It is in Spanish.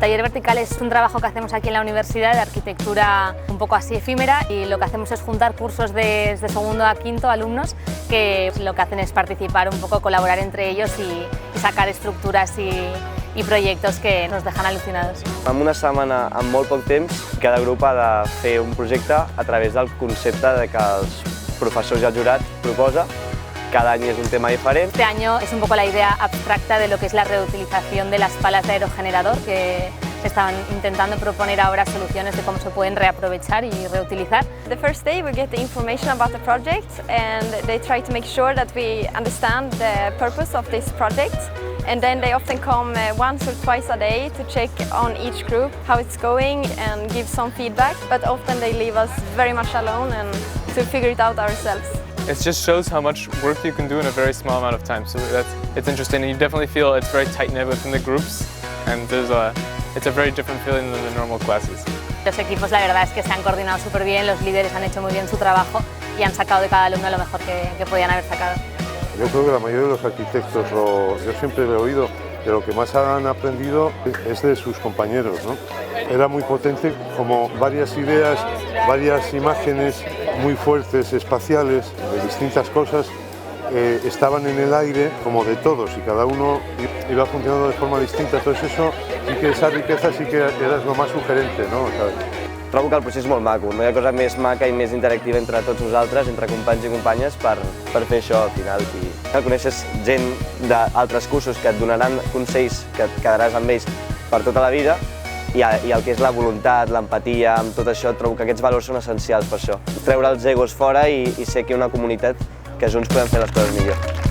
taller vertical es un trabajo que hacemos aquí en la universidad de arquitectura un poco así efímera, y lo que hacemos es juntar cursos desde segundo a quinto alumnos que lo que hacen es participar un poco, colaborar entre ellos y sacar estructuras i projectes que nos dejan alucinados. En una setmana, amb molt poc temps, cada grup ha de fer un projecte a través del concepte de que els professors i el jurat proposa. Cada año es un tema diferente. Este año es un poco la idea abstracta de lo que es la reutilización de las palas de aerogenerador, que se están intentando proponer ahora soluciones de cómo se pueden reaprovechar y reutilizar. The first day we get the information about the project, and they try to make sure that we understand the purpose of this project. And then they often come once or twice a day to check on each group how it's going and give some feedback, but often they leave us very much alone and to figure it out ourselves. It just shows how much work you can do in a very small amount of time, so it's interesting, and you definitely feel it's very tight-knit within the groups, and it's a very different feeling than the normal classes. Los equipos, la verdad es que se han coordinado súper bien, los líderes han hecho muy bien su trabajo y han sacado de cada alumno lo mejor que podían haber sacado. Yo creo que la mayoría de los arquitectos, yo siempre he oído, de lo que más han aprendido es de sus compañeros, ¿no? Era muy potente, como varias ideas, varias imágenes muy fuertes, espaciales, de distintas cosas, estaban en el aire como de todos y cada uno iba funcionando de forma distinta. Entonces eso, sí que esa riqueza sí que era lo más sugerente, ¿no? Trobo que el procés és molt maco, no hi ha cosa més maca i més interactiva entre tots nosaltres, entre companys i companyes, per fer això al final. I coneixes gent d'altres cursos que et donaran consells que et quedaràs amb ells per tota la vida, i el que és la voluntat, l'empatia, amb tot això, trobo que aquests valors són essencials per això. Treure els egos fora i ser aquí una comunitat que junts podem fer les coses millor.